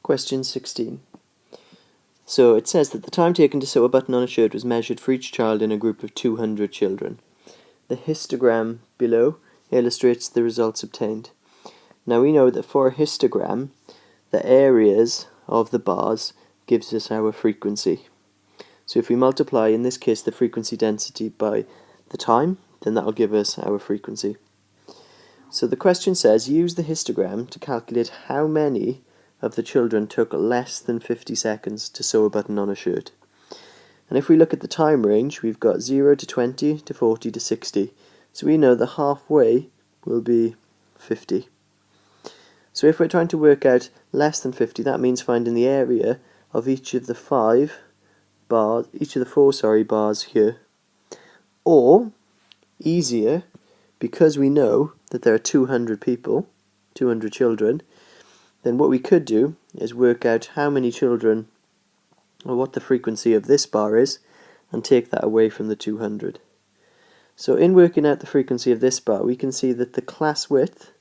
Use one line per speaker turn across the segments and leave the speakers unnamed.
Question 16. So it says that the time taken to sew a button on a shirt was measured for each child in a group of 200 children. The histogram below illustrates the results obtained. Now we know that for a histogram, the areas of the bars gives us our frequency. So if we multiply, in this case, the frequency density by the time, then that will give us our frequency. So the question says, use the histogram to calculate how many of the children took less than 50 seconds to sew a button on a shirt. And if we look at the time range, we've got 0 to 20 to 40 to 60. So we know the halfway will be 50. So if we're trying to work out less than 50, that means finding the area of each of the four bars here. Or, easier, because we know that there are 200 people, 200 children, then what we could do is work out how many children, or what the frequency of this bar is, and take that away from the 200. So in working out the frequency of this bar, we can see that the class width,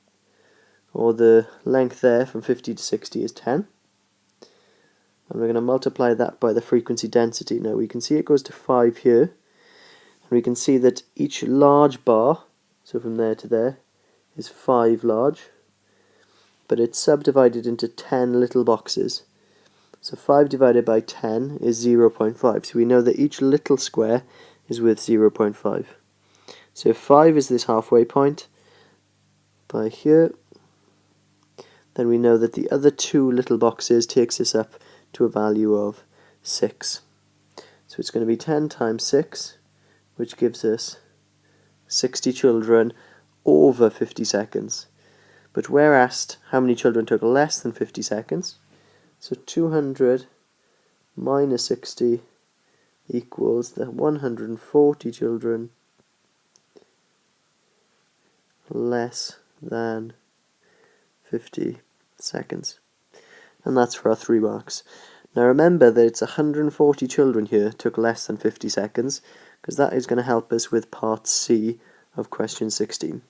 or the length there from 50 to 60 is 10. And we're going to multiply that by the frequency density. Now we can see it goes to 5 here, and we can see that each large bar, so from there to there, is 5 large, but it's subdivided into 10 little boxes. So 5 divided by 10 is 0.5, so we know that each little square is worth 0.5. So if 5 is this halfway point by here, then we know that the other 2 little boxes takes us up to a value of 6. So it's going to be 10 times 6, which gives us 60 children over 50 seconds. But we're asked how many children took less than 50 seconds. So 200 minus 60 equals the 140 children less than 50 seconds. And that's for our 3 marks. Now remember that it's 140 children here took less than 50 seconds, because that is going to help us with part C of question 16.